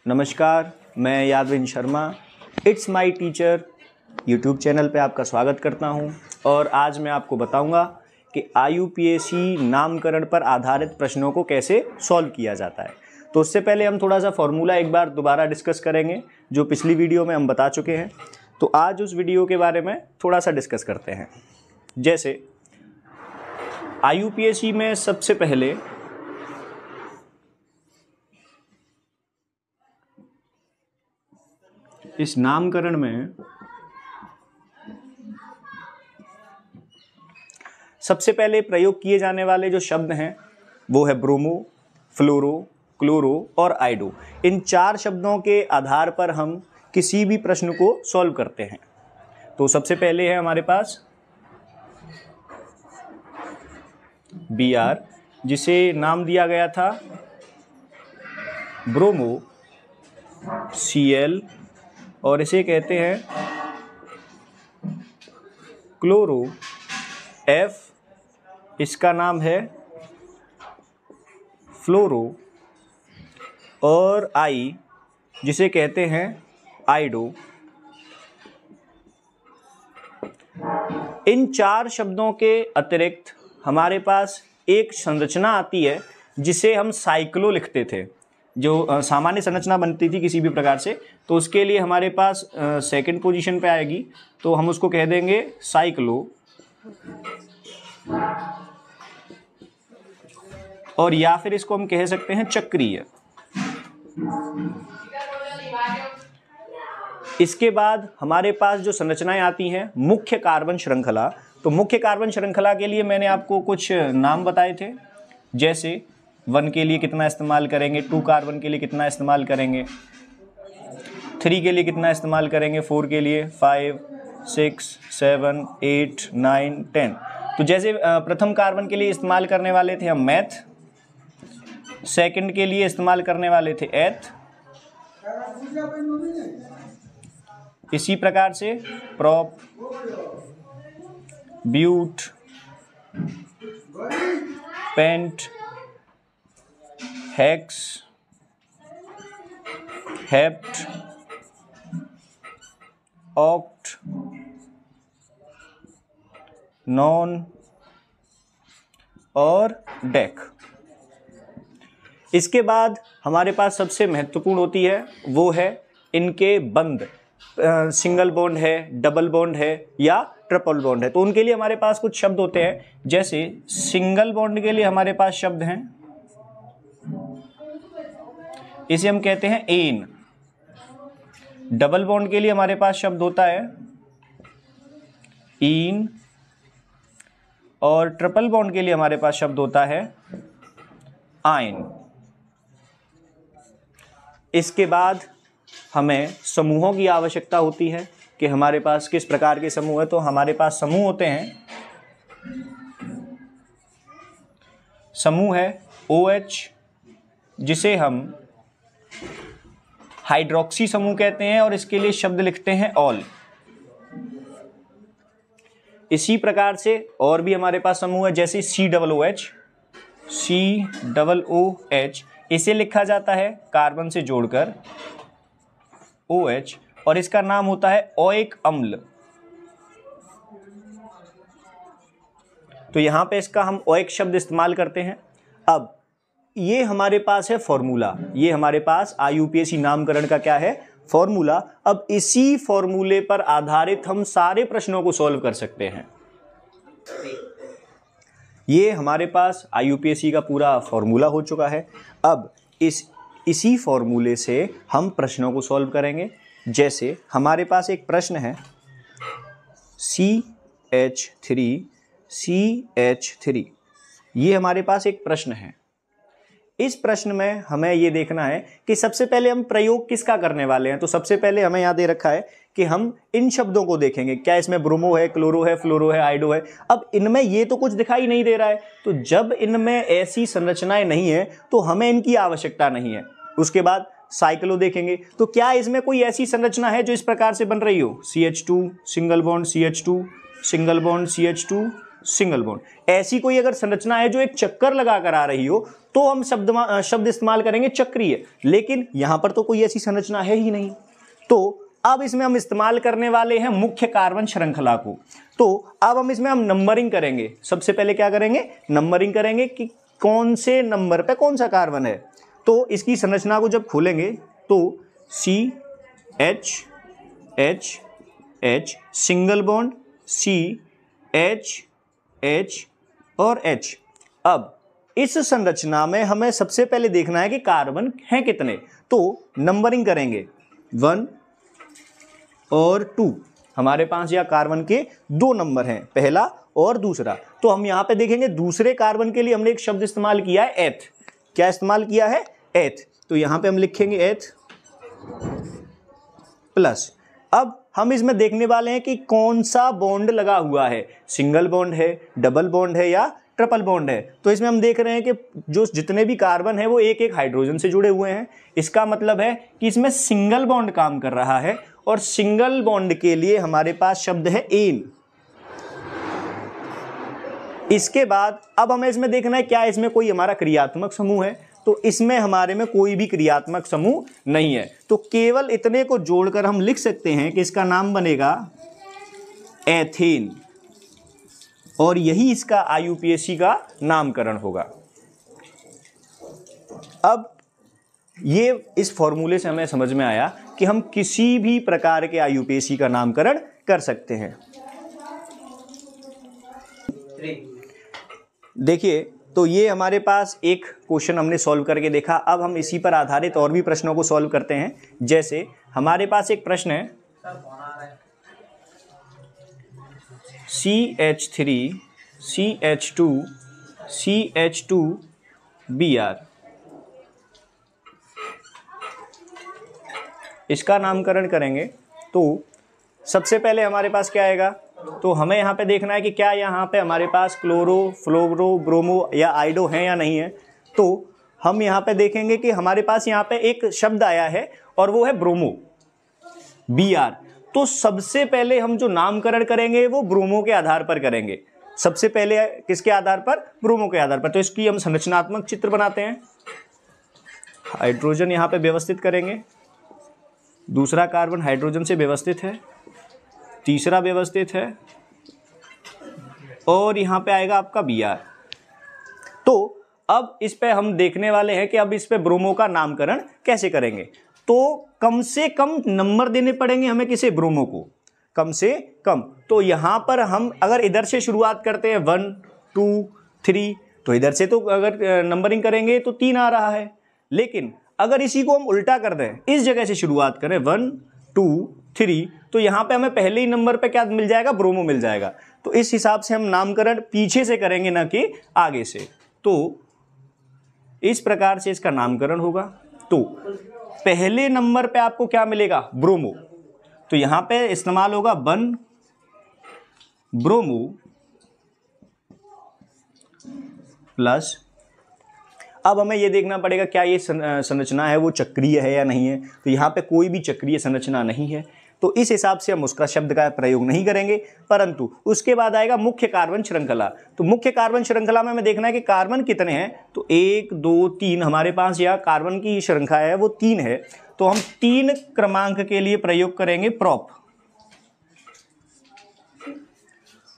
नमस्कार, मैं Yadvin Sharma it's my teacher YouTube channel पे आपका स्वागत करता हूं और आज मैं आपको बताऊंगा कि IUPAC नामकरण पर आधारित प्रश्नों को कैसे सॉल्व किया जाता है। तो उससे पहले हम थोड़ा सा फॉर्मूला एक बार दोबारा डिस्कस करेंगे जो पिछली वीडियो में हम बता चुके हैं। तो आज उस वीडियो के बारे में थोड़ा सा डिस्कस करते हैं। जैसे IUPAC में सबसे पहले इस नामकरण में सबसे पहले प्रयोग किए जाने वाले जो शब्द हैं वो है ब्रोमो, फ्लोरो, क्लोरो और आइडो। इन चार शब्दों के आधार पर हम किसी भी प्रश्न को सॉल्व करते हैं। तो सबसे पहले है हमारे पास Br, जिसे नाम दिया गया था ब्रोमो Cl और इसे कहते हैं क्लोरो F, इसका नाम है फ्लोरो और I जिसे कहते हैं आइडो। इन चार शब्दों के अतिरिक्त हमारे पास एक संरचना आती है जिसे हम साइक्लो लिखते थे। जो सामान्य संरचना बनती थी किसी भी प्रकार से, तो उसके लिए हमारे पास सेकंड पोजीशन पे आएगी, तो हम उसको कह देंगे साइक्लो। और या फिर इसको हम कह सकते हैं चक्रीय। इसके बाद हमारे पास जो संरचनाएं आती हैं मुख्य कार्बन श्रृंखला। तो मुख्य कार्बन श्रृंखला के लिए मैंने आपको कुछ नाम बताए थे, जैसे 1 के लिए कितना इस्तेमाल करेंगे, 2 कार्बन के लिए कितना इस्तेमाल करेंगे, 3 के लिए कितना इस्तेमाल करेंगे, 4 के लिए 5, 6, 7, 8, 9, 10। तो जैसे प्रथम कार्बन के लिए इस्तेमाल करने वाले थे हम मैथ, सेकंड के लिए इस्तेमाल करने वाले थे एथ, इसी प्रकार से prop, but, pent, hex, hept, oct, non और डेक। इसके बाद हमारे पास सबसे महत्वपूर्ण होती है वो है इनके बंध, सिंगल बॉन्ड है, डबल बॉन्ड है या ट्रिपल बॉन्ड है। तो उनके लिए हमारे पास कुछ शब्द होते हैं। जैसे सिंगल बॉन्ड के लिए हमारे पास शब्द हैं, इसे हम कहते हैं एन। डबल बॉन्ड के लिए हमारे पास शब्द होता है इन और ट्रिपल बॉन्ड के लिए हमारे पास शब्द होता है आइन। इसके बाद हमें समूहों की आवश्यकता होती है कि हमारे पास किस प्रकार के समूह है। तो हमारे पास समूह होते हैं, समूह है OH जिसे हम हाइड्रोक्सी समूह कहते हैं और इसके लिए शब्द लिखते हैं ऑल। इसी प्रकार से और भी हमारे पास समूह है, जैसे COOH, COOH इसे लिखा जाता है कार्बन से जोड़कर OH और इसका नाम होता है ओइक अम्ल। तो यहां पे इसका हम ओइक शब्द इस्तेमाल करते हैं। अब ये हमारे पास है फॉर्मूला, ये हमारे पास IUPAC नामकरण का क्या है, फॉर्मूला। अब इसी फॉर्मूले पर आधारित हम सारे प्रश्नों को सॉल्व कर सकते हैं। ये हमारे पास IUPAC का पूरा फॉर्मूला हो चुका है। अब इसी फॉर्मूले से हम प्रश्नों को सॉल्व करेंगे। जैसे हमारे पास एक प्रश्न है CH3, ये हमारे पास एक प्रश्न है। इस प्रश्न में हमें ये देखना है कि सबसे पहले हम प्रयोग किसका करने वाले हैं। तो सबसे पहले हमें यहाँ दे रखा है कि हम इन शब्दों को देखेंगे, क्या इसमें ब्रोमो है, क्लोरो है, फ्लोरो है, आइडो है। अब इनमें ये तो कुछ दिखाई नहीं दे रहा है, तो जब इनमें ऐसी संरचनाएं नहीं है तो हमें इनकी आवश्यकता नहीं है। उसके बाद साइक्लो देखेंगे, तो क्या इसमें कोई ऐसी संरचना है जो इस प्रकार से बन रही हो, CH2 single bond CH2 single bond CH2 single bond. ऐसी कोई अगर संरचना है जो एक चक्कर लगा कर आ रही हो तो हम शब्द इस्तेमाल करेंगे चक्रीय, लेकिन यहां पर तो कोई ऐसी संरचना है ही नहीं। तो अब इसमें हम इस्तेमाल करने वाले हैं मुख्य कार्बन श्रृंखला को। तो अब हम इसमें नंबरिंग करेंगे। सबसे पहले क्या करेंगे, नंबरिंग करेंगे कि कौन से नंबर पे कौन सा कार्बन है। तो इसकी संरचना को जब खोलेंगे तो CH सिंगल बॉन्ड, CH और H। अब इस संरचना में हमें सबसे पहले देखना है कि कार्बन हैं कितने। तो नंबरिंग करेंगे 1 और 2। हमारे पास यह कार्बन के 2 नंबर हैं, पहला और दूसरा। तो हम यहां पे देखेंगे दूसरे कार्बन के लिए हमने एक शब्द इस्तेमाल किया है एथ। क्या इस्तेमाल किया है, एथ। तो यहां पे हम लिखेंगे एथ प्लस। अब हम इसमें देखने वाले हैं कि कौन सा बॉन्ड लगा हुआ है, सिंगल बॉन्ड है, डबल बॉन्ड है या ट्रिपल बॉन्ड है। तो इसमें हम देख रहे हैं कि जो जितने भी कार्बन है वो एक एक हाइड्रोजन से जुड़े हुए हैं। इसका मतलब है कि इसमें सिंगल बॉन्ड काम कर रहा है और सिंगल बॉन्ड के लिए हमारे पास शब्द है एन। इसके बाद अब हमें इसमें देखना है क्या इसमें कोई हमारा क्रियात्मक समूह है। तो इसमें हमारे में कोई भी क्रियात्मक समूह नहीं है। तो केवल इतने को जोड़कर हम लिख सकते हैं कि इसका नाम बनेगा एथेन और यही इसका IUPAC का नामकरण होगा। अब ये इस फॉर्मूले से हमें समझ में आया कि हम किसी भी प्रकार के IUPAC का नामकरण कर सकते हैं। देखिए, तो ये हमारे पास एक क्वेश्चन हमने सॉल्व करके देखा। अब हम इसी पर आधारित और भी प्रश्नों को सॉल्व करते हैं। जैसे हमारे पास एक प्रश्न है CH3 CH2 CH2Br। इसका नामकरण करेंगे तो सबसे पहले हमारे पास क्या आएगा, तो हमें यहाँ पे देखना है कि क्या यहाँ पे हमारे पास क्लोरो, फ्लोरो, ब्रोमो या आइडो हैं या नहीं है। तो हम यहाँ पे देखेंगे कि हमारे पास यहाँ पे एक शब्द आया है और वो है ब्रोमो, Br। तो सबसे पहले हम जो नामकरण करेंगे वो ब्रोमो के आधार पर करेंगे। सबसे पहले किसके आधार पर, ब्रोमो के आधार पर। तो इसकी हम संरचनात्मक चित्र बनाते हैं। हाइड्रोजन यहाँ पे व्यवस्थित करेंगे, दूसरा कार्बन हाइड्रोजन से व्यवस्थित है, तीसरा व्यवस्थित है और यहाँ पे आएगा आपका Br। तो अब इस पे हम देखने वाले हैं कि अब इस पे ब्रोमो का नामकरण कैसे करेंगे। तो कम से कम नंबर देने पड़ेंगे हमें किसे, ब्रोमो को, कम से कम। तो यहाँ पर हम अगर इधर से शुरुआत करते हैं 1 2 3, तो इधर से तो अगर नंबरिंग करेंगे तो 3 आ रहा है। लेकिन अगर इसी को हम उल्टा कर दें, इस जगह से शुरुआत करें 1 2 3, तो यहाँ पे हमें पहले ही नंबर पे क्या मिल जाएगा, ब्रोमो मिल जाएगा। तो इस हिसाब से हम नामकरण पीछे से करेंगे ना कि आगे से। तो इस प्रकार से इसका नामकरण होगा। तो पहले नंबर पे आपको क्या मिलेगा, ब्रोमो। तो यहां पे इस्तेमाल होगा 1 ब्रोमो प्लस। अब हमें यह देखना पड़ेगा क्या ये संरचना है वो चक्रीय है या नहीं है। तो यहाँ पे कोई भी चक्रीय संरचना नहीं है, तो इस हिसाब से हम उसका शब्द का प्रयोग नहीं करेंगे। परंतु उसके बाद आएगा मुख्य कार्बन श्रृंखला। तो मुख्य कार्बन श्रृंखला में हमें देखना है कि कार्बन कितने हैं। तो 1 2 3 हमारे पास यह कार्बन की श्रृंखला है वो 3 है। तो हम 3 क्रमांक के लिए प्रयोग करेंगे प्रोप।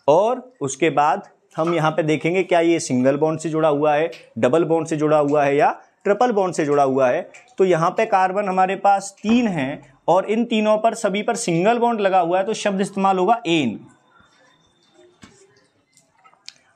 और उसके बाद हम यहाँ पे देखेंगे क्या ये सिंगल बॉन्ड से जुड़ा हुआ है, डबल बॉन्ड से जुड़ा हुआ है या ट्रिपल बॉन्ड से जुड़ा हुआ है। तो यहाँ पे कार्बन हमारे पास 3 हैं और इन तीनों पर सभी पर सिंगल बॉन्ड लगा हुआ है, तो शब्द इस्तेमाल होगा एन।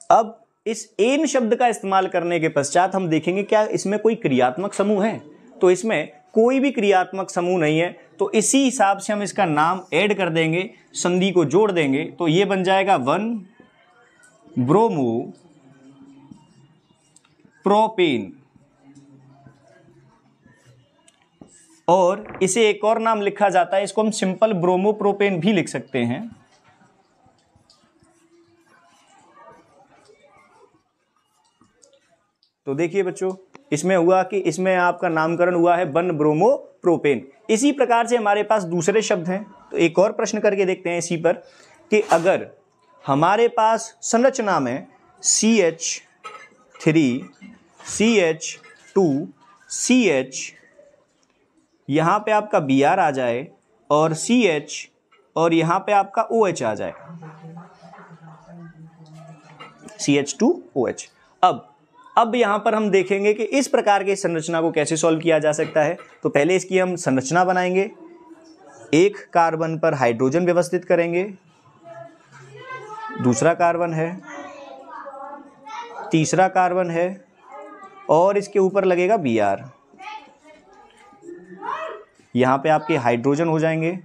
अब इस एन शब्द का इस्तेमाल करने के पश्चात हम देखेंगे क्या इसमें कोई क्रियात्मक समूह है। तो इसमें कोई भी क्रियात्मक समूह नहीं है। तो इसी हिसाब से हम इसका नाम ऐड कर देंगे, संधि को जोड़ देंगे। तो ये बन जाएगा 1 ब्रोमो प्रोपेन। और इसे एक और नाम लिखा जाता है, इसको हम सिंपल ब्रोमो प्रोपेन भी लिख सकते हैं। तो देखिए बच्चों, इसमें हुआ कि इसमें आपका नामकरण हुआ है 1 ब्रोमो प्रोपेन। इसी प्रकार से हमारे पास दूसरे शब्द हैं। तो एक और प्रश्न करके देखते हैं इसी पर कि अगर हमारे पास संरचना में CH3 CH2 CH, यहाँ पे आपका Br आ जाए और CH और यहाँ पे आपका OH आ जाए, CH2OH। अब यहाँ पर हम देखेंगे कि इस प्रकार की संरचना को कैसे सॉल्व किया जा सकता है। तो पहले इसकी हम संरचना बनाएंगे, एक कार्बन पर हाइड्रोजन व्यवस्थित करेंगे, दूसरा कार्बन है, तीसरा कार्बन है और इसके ऊपर लगेगा Br। यहाँ पे आपके हाइड्रोजन हो जाएंगे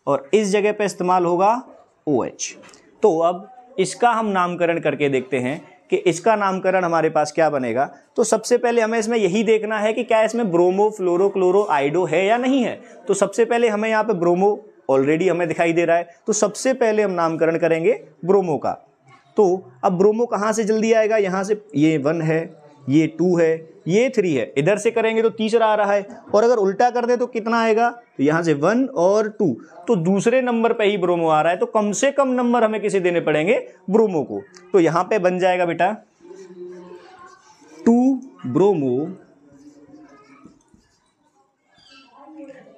और इस जगह पे इस्तेमाल होगा OH। तो अब इसका हम नामकरण करके देखते हैं कि इसका नामकरण हमारे पास क्या बनेगा। तो सबसे पहले हमें इसमें यही देखना है कि क्या इसमें ब्रोमो फ्लोरो क्लोरो आइडो है या नहीं है। तो सबसे पहले हमें यहाँ पे ब्रोमो ऑलरेडी हमें दिखाई दे रहा है, तो सबसे पहले हम नामकरण करेंगे ब्रोमो का। तो अब ब्रोमो कहाँ से जल्दी आएगा, यहाँ से, ये 1 है, ये 2 है, ये 3 है, इधर से करेंगे तो तीसरा आ रहा है, और अगर उल्टा कर दे तो कितना आएगा, तो यहाँ से 1 और 2, तो दूसरे नंबर पे ही ब्रोमो आ रहा है, तो कम से कम नंबर हमें किसे देने पड़ेंगे, ब्रोमो को। तो यहाँ पे बन जाएगा बेटा 2 ब्रोमो।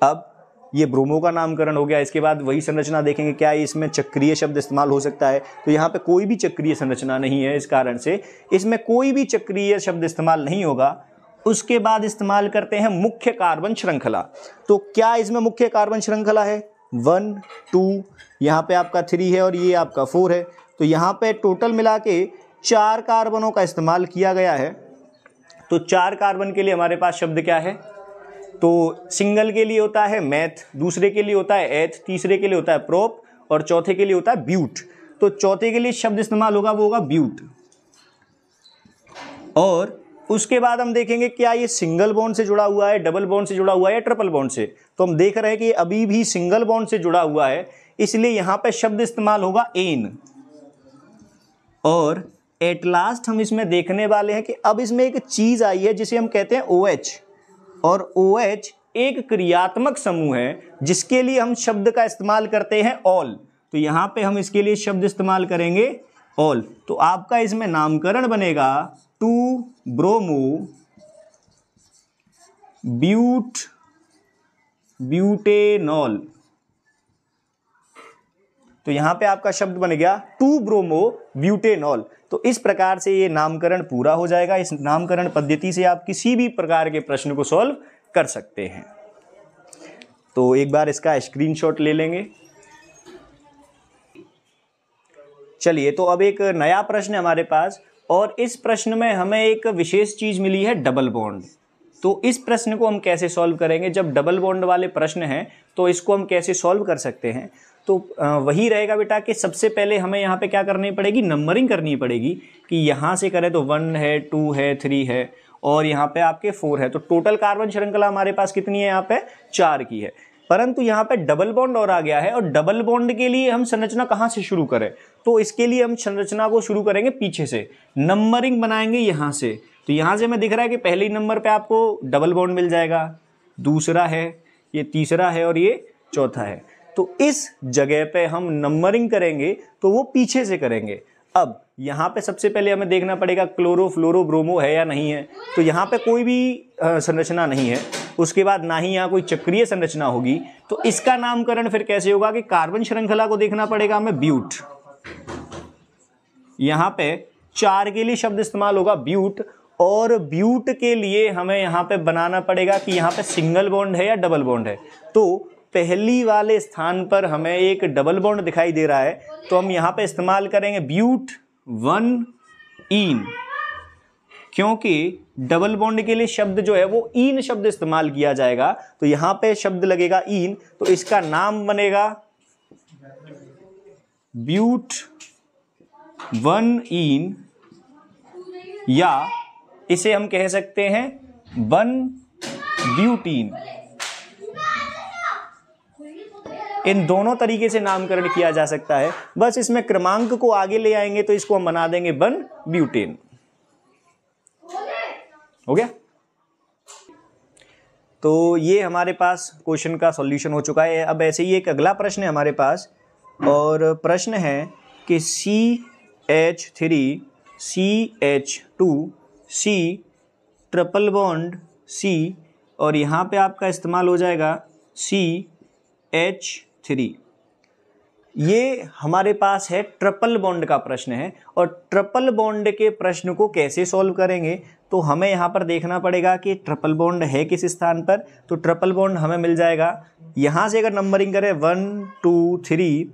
अब ये ब्रोमो का नामकरण हो गया। इसके बाद वही संरचना देखेंगे, क्या इसमें चक्रीय शब्द इस्तेमाल हो सकता है। तो यहाँ पे कोई भी चक्रीय संरचना नहीं है, इस कारण से इसमें कोई भी चक्रीय शब्द इस्तेमाल नहीं होगा। उसके बाद इस्तेमाल करते हैं मुख्य कार्बन श्रृंखला। तो क्या इसमें मुख्य कार्बन श्रृंखला है, 1 2, यहाँ पे आपका 3 है और ये आपका 4 है। तो यहाँ पे टोटल मिला के 4 कार्बनों का इस्तेमाल किया गया है। तो 4 कार्बन के लिए हमारे पास शब्द क्या है, तो सिंगल के लिए होता है मैथ, दूसरे के लिए होता है एथ, तीसरे के लिए होता है प्रोप और चौथे के लिए होता है ब्यूट। तो चौथे के लिए शब्द इस्तेमाल होगा, वो होगा ब्यूट। और उसके बाद हम देखेंगे क्या ये सिंगल बॉन्ड से जुड़ा हुआ है, डबल बॉन्ड से जुड़ा हुआ है या ट्रिपल बॉन्ड से। तो हम देख रहे हैं कि अभी भी सिंगल बॉन्ड से जुड़ा हुआ है, इसलिए यहां पे शब्द इस्तेमाल होगा एन। और एट लास्ट हम इसमें देखने वाले हैं कि अब इसमें एक चीज आई है जिसे हम कहते हैं OH, और OH एक क्रियात्मक समूह है जिसके लिए हम शब्द का इस्तेमाल करते हैं ऑल। तो यहां पे हम इसके लिए शब्द इस्तेमाल करेंगे ऑल। तो आपका इसमें नामकरण बनेगा 2 ब्रोमो ब्यूटेनॉल। तो यहां पे आपका शब्द बन गया 2 ब्रोमो ब्यूटेनॉल। तो इस प्रकार से ये नामकरण पूरा हो जाएगा। इस नामकरण पद्धति से आप किसी भी प्रकार के प्रश्न को सॉल्व कर सकते हैं। तो एक बार इसका स्क्रीनशॉट ले लेंगे। चलिए, तो अब एक नया प्रश्न है हमारे पास, और इस प्रश्न में हमें एक विशेष चीज मिली है, डबल बॉन्ड। तो इस प्रश्न को हम कैसे सॉल्व करेंगे, जब डबल बॉन्ड वाले प्रश्न हैं तो इसको हम कैसे सॉल्व कर सकते हैं। तो वही रहेगा बेटा कि सबसे पहले हमें यहाँ पे क्या करनी पड़ेगी, नंबरिंग करनी पड़ेगी। कि यहाँ से करें तो 1 है, 2 है, 3 है और यहाँ पे आपके 4 है। तो टोटल कार्बन श्रृंखला हमारे पास कितनी है, यहाँ पे 4 की है। परंतु यहाँ पे डबल बॉन्ड और आ गया है, और डबल बॉन्ड के लिए हम संरचना कहाँ से शुरू करें, तो इसके लिए हम संरचना को शुरू करेंगे पीछे से, नंबरिंग बनाएंगे यहाँ से। तो यहाँ से हमें दिख रहा है कि पहले ही नंबर पे आपको डबल बॉन्ड मिल जाएगा, दूसरा है, ये तीसरा है और ये चौथा है। तो इस जगह पे हम नंबरिंग करेंगे तो वो पीछे से करेंगे। अब यहाँ पे सबसे पहले हमें देखना पड़ेगा क्लोरो फ्लोरो ब्रोमो है या नहीं है। तो यहाँ पे कोई भी संरचना नहीं है, उसके बाद ना ही यहाँ कोई चक्रीय संरचना होगी। तो इसका नामकरण फिर कैसे होगा कि कार्बन श्रृंखला को देखना पड़ेगा हमें ब्यूट। यहाँ पे 4 के लिए शब्द इस्तेमाल होगा ब्यूट, और ब्यूट के लिए हमें यहाँ पे बनाना पड़ेगा कि यहाँ पे सिंगल बॉन्ड है या डबल बॉन्ड है। तो पहली वाले स्थान पर हमें एक डबल बॉन्ड दिखाई दे रहा है, तो हम यहाँ पे इस्तेमाल करेंगे ब्यूट 1 ईन, क्योंकि डबल बॉन्ड के लिए शब्द जो है वो ईन शब्द इस्तेमाल किया जाएगा। तो यहाँ पे शब्द लगेगा ईन, तो इसका नाम बनेगा ब्यूट 1 ईन, या इसे हम कह सकते हैं 1 ब्यूटीन। इन दोनों तरीके से नामकरण किया जा सकता है, बस इसमें क्रमांक को आगे ले आएंगे तो इसको हम बना देंगे 1 ब्यूटेन। हो गया। तो ये हमारे पास क्वेश्चन का सॉल्यूशन हो चुका है। अब ऐसे ही एक अगला प्रश्न है हमारे पास, और प्रश्न है कि CH3 CH2 C triple bond C और यहाँ पे आपका इस्तेमाल हो जाएगा CH3। ये हमारे पास है ट्रिपल बॉन्ड का प्रश्न है, और ट्रिपल बॉन्ड के प्रश्न को कैसे सॉल्व करेंगे तो हमें यहाँ पर देखना पड़ेगा कि ट्रिपल बॉन्ड है किस स्थान पर। तो ट्रिपल बॉन्ड हमें मिल जाएगा, यहाँ से अगर नंबरिंग करें 1 2 3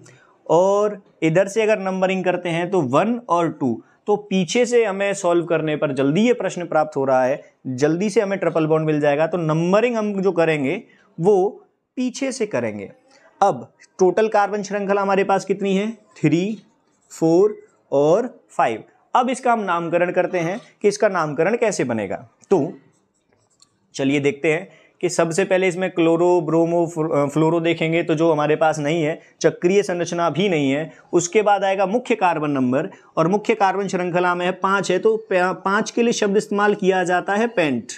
और इधर से अगर नंबरिंग करते हैं तो 1 और 2, तो पीछे से हमें सॉल्व करने पर जल्दी ये प्रश्न प्राप्त हो रहा है, जल्दी से हमें ट्रिपल बॉन्ड मिल जाएगा। तो नंबरिंग हम जो करेंगे वो पीछे से करेंगे। अब टोटल कार्बन श्रृंखला हमारे पास कितनी है, 3 4 और 5। अब इसका हम नामकरण करते हैं कि इसका नामकरण कैसे बनेगा। तो चलिए देखते हैं कि सबसे पहले इसमें क्लोरो ब्रोमो फ्लोरो देखेंगे तो जो हमारे पास नहीं है, चक्रीय संरचना भी नहीं है। उसके बाद आएगा मुख्य कार्बन नंबर, और मुख्य कार्बन श्रृंखला में 5 है तो 5 के लिए शब्द इस्तेमाल किया जाता है पेंट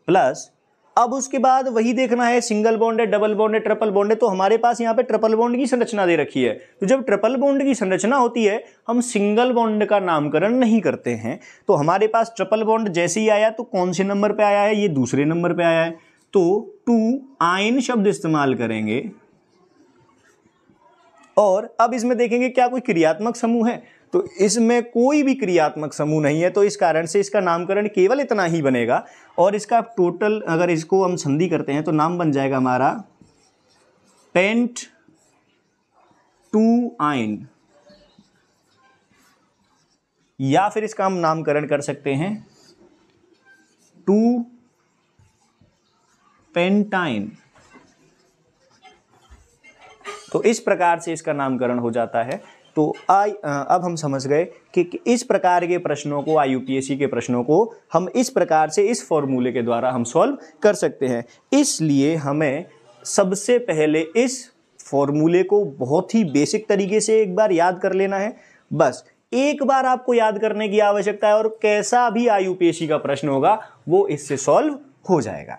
प्लस। अब उसके बाद वही देखना है सिंगल बॉन्ड है, डबल बॉन्ड है, ट्रिपल बॉन्ड है। तो हमारे पास यहाँ पे ट्रिपल बॉन्ड की संरचना दे रखी है, तो जब ट्रिपल बॉन्ड की संरचना होती है हम सिंगल बॉन्ड का नामकरण नहीं करते हैं। तो हमारे पास ट्रिपल बॉन्ड जैसे ही आया तो कौन से नंबर पे आया है, ये दूसरे नंबर पे आया है, तो 2 आयन शब्द इस्तेमाल करेंगे। और अब इसमें देखेंगे क्या कोई क्रियात्मक समूह है, तो इसमें कोई भी क्रियात्मक समूह नहीं है, तो इस कारण से इसका नामकरण केवल इतना ही बनेगा। और इसका टोटल अगर इसको हम संधि करते हैं तो नाम बन जाएगा हमारा पेंट 2 आयन, या फिर इसका हम नामकरण कर सकते हैं 2 पेंटाइन। तो इस प्रकार से इसका नामकरण हो जाता है। तो अब हम समझ गए कि इस प्रकार के प्रश्नों को, IUPAC के प्रश्नों को हम इस प्रकार से इस फॉर्मूले के द्वारा हम सॉल्व कर सकते हैं। इसलिए हमें सबसे पहले इस फॉर्मूले को बहुत ही बेसिक तरीके से एक बार याद कर लेना है। बस एक बार आपको याद करने की आवश्यकता है, और कैसा भी IUPAC का प्रश्न होगा वो इससे सॉल्व हो जाएगा।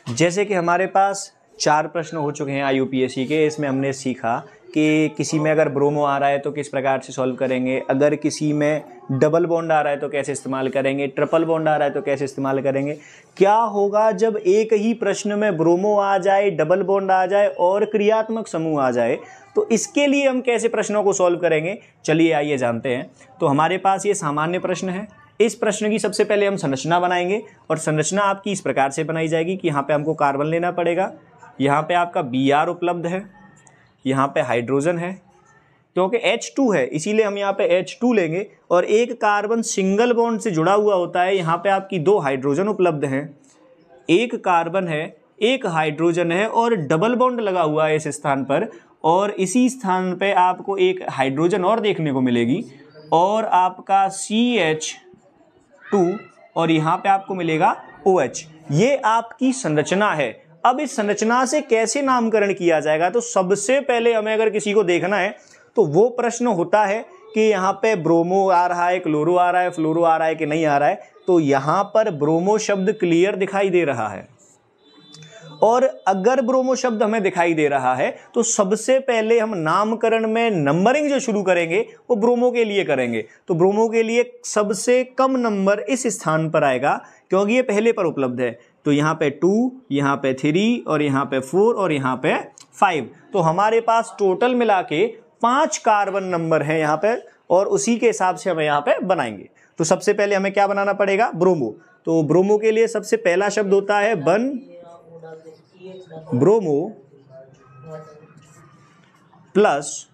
जैसे कि हमारे पास 4 प्रश्न हो चुके हैं IUPAC के। इसमें हमने सीखा कि किसी में अगर ब्रोमो आ रहा है तो किस प्रकार से सॉल्व करेंगे, अगर किसी में डबल बॉन्ड आ रहा है तो कैसे इस्तेमाल करेंगे, ट्रिपल बॉन्ड आ रहा है तो कैसे इस्तेमाल करेंगे, क्या होगा जब एक ही प्रश्न में ब्रोमो आ जाए, डबल बॉन्ड आ जाए और क्रियात्मक समूह आ जाए, तो इसके लिए हम कैसे प्रश्नों को सॉल्व करेंगे। चलिए आइए जानते हैं। तो हमारे पास ये सामान्य प्रश्न है। इस प्रश्न की सबसे पहले हम संरचना बनाएंगे, और संरचना आपकी इस प्रकार से बनाई जाएगी कि यहाँ पे हमको कार्बन लेना पड़ेगा, यहाँ पे आपका Br उपलब्ध है, यहाँ पे हाइड्रोजन है, क्योंकि H2 है इसीलिए हम यहाँ पे H2 लेंगे, और एक कार्बन सिंगल बॉन्ड से जुड़ा हुआ होता है। यहाँ पे आपकी 2 हाइड्रोजन उपलब्ध हैं, एक कार्बन है, एक हाइड्रोजन है, और डबल बॉन्ड लगा हुआ है इस स्थान पर, और इसी स्थान पे आपको एक हाइड्रोजन और देखने को मिलेगी, और आपका CH2, और यहाँ पे आपको मिलेगा OH। ये आपकी संरचना है। अब इस संरचना से कैसे नामकरण किया जाएगा, तो सबसे पहले हमें अगर किसी को देखना है तो वो प्रश्न होता है कि यहाँ पे ब्रोमो आ रहा है, क्लोरो आ रहा है, फ्लोरो आ रहा है कि नहीं आ रहा है। तो यहाँ पर ब्रोमो शब्द क्लियर दिखाई दे रहा है, और अगर ब्रोमो शब्द हमें दिखाई दे रहा है तो सबसे पहले हम नामकरण में नंबरिंग जो शुरू करेंगे वो ब्रोमो के लिए करेंगे। तो ब्रोमो के लिए सबसे कम नंबर इस स्थान पर आएगा, क्योंकि ये पहले पर उपलब्ध है। तो यहाँ पे 2, यहाँ पे 3, और यहाँ पे 4, और यहाँ पे 5। तो हमारे पास टोटल मिला के 5 कार्बन नंबर हैं यहाँ पे, और उसी के हिसाब से हमें यहाँ पे बनाएंगे। तो सबसे पहले हमें क्या बनाना पड़ेगा, ब्रोमो। तो ब्रोमो के लिए सबसे पहला शब्द होता है बन ब्रोमो प्लस।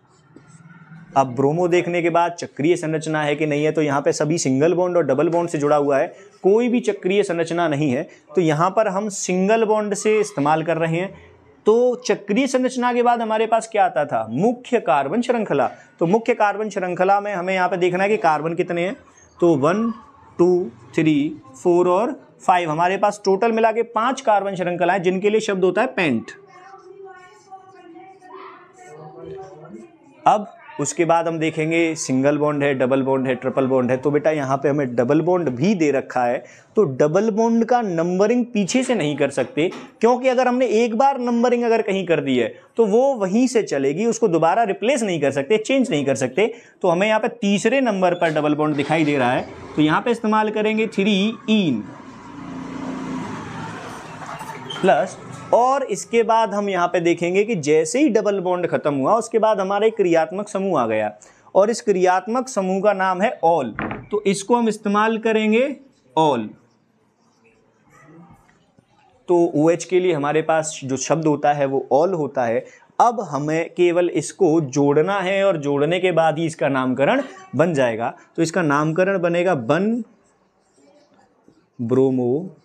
अब ब्रोमो देखने के बाद चक्रीय संरचना है कि नहीं है, तो यहाँ पे सभी सिंगल बॉन्ड और डबल बॉन्ड से जुड़ा हुआ है, कोई भी चक्रीय संरचना नहीं है। तो यहाँ पर हम सिंगल बॉन्ड से इस्तेमाल कर रहे हैं। तो चक्रीय संरचना के बाद हमारे पास क्या आता था, मुख्य कार्बन श्रृंखला। तो मुख्य कार्बन श्रृंखला में हमें यहाँ पे देखना है कि कार्बन कितने हैं। तो 1 2 3 4 और 5, हमारे पास टोटल मिला के 5 कार्बन श्रृंखलाएं, जिनके लिए शब्द होता है पेंट। अब उसके बाद हम देखेंगे सिंगल बॉन्ड है, डबल बॉन्ड है, ट्रिपल बॉन्ड है। तो बेटा यहाँ पे हमें डबल बॉन्ड भी दे रखा है, तो डबल बॉन्ड का नंबरिंग पीछे से नहीं कर सकते, क्योंकि अगर हमने एक बार नंबरिंग अगर कहीं कर दी है तो वो वहीं से चलेगी, उसको दोबारा रिप्लेस नहीं कर सकते, चेंज नहीं कर सकते। तो हमें यहाँ पे तीसरे नंबर पर डबल बॉन्ड दिखाई दे रहा है, तो यहाँ पे इस्तेमाल करेंगे 3 प्लस, और इसके बाद हम यहाँ पे देखेंगे कि जैसे ही डबल बॉन्ड खत्म हुआ उसके बाद हमारा एक क्रियात्मक समूह आ गया, और इस क्रियात्मक समूह का नाम है ऑल। तो इसको हम इस्तेमाल करेंगे ऑल। तो OH के लिए हमारे पास जो शब्द होता है वो ऑल होता है। अब हमें केवल इसको जोड़ना है, और जोड़ने के बाद ही इसका नामकरण बन जाएगा। तो इसका नामकरण बनेगा बन ब्रोमो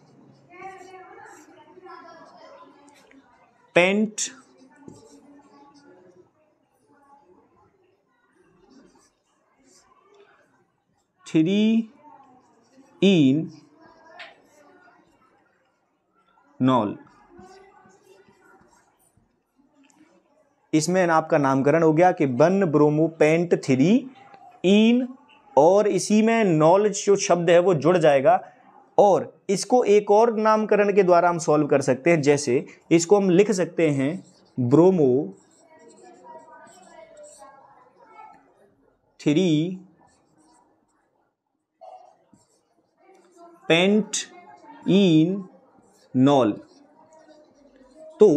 पेंट थ्री इन नॉल। इसमें आपका नामकरण हो गया कि बन ब्रोमो पेंट 3 इन, और इसी में नॉल जो शब्द है वो जुड़ जाएगा, और इसको एक और नामकरण के द्वारा हम सॉल्व कर सकते हैं। जैसे इसको हम लिख सकते हैं ब्रोमो 3 पेंट इन नॉल। तो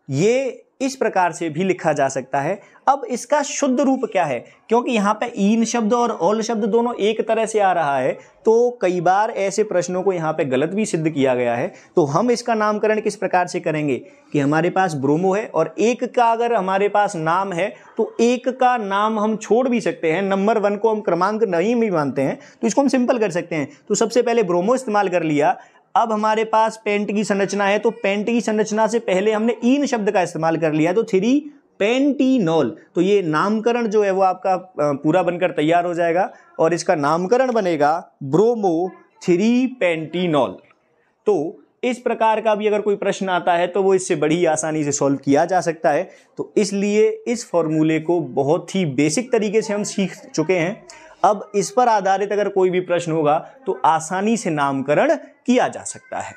ये इस प्रकार से भी लिखा जा सकता है। अब इसका शुद्ध रूप क्या है, क्योंकि यहाँ पे इन शब्द और ऑल शब्द दोनों एक तरह से आ रहा है, तो कई बार ऐसे प्रश्नों को यहाँ पे गलत भी सिद्ध किया गया है। तो हम इसका नामकरण किस प्रकार से करेंगे कि हमारे पास ब्रोमो है, और एक का अगर हमारे पास नाम है तो एक का नाम हम छोड़ भी सकते हैं, नंबर 1 को हम क्रमांक नहीं भी मानते हैं, तो इसको हम सिंपल कर सकते हैं। तो सबसे पहले ब्रोमो इस्तेमाल कर लिया। अब हमारे पास पेंट की संरचना है, तो पेंट की संरचना से पहले हमने इन शब्द का इस्तेमाल कर लिया, तो 3 पेंटीनॉल। तो ये नामकरण जो है वो आपका पूरा बनकर तैयार हो जाएगा, और इसका नामकरण बनेगा ब्रोमो 3 पेंटीनॉल। तो इस प्रकार का भी अगर कोई प्रश्न आता है तो वो इससे बड़ी आसानी से सॉल्व किया जा सकता है। तो इसलिए इस फॉर्मूले को बहुत ही बेसिक तरीके से हम सीख चुके हैं। अब इस पर आधारित अगर कोई भी प्रश्न होगा तो आसानी से नामकरण किया जा सकता है।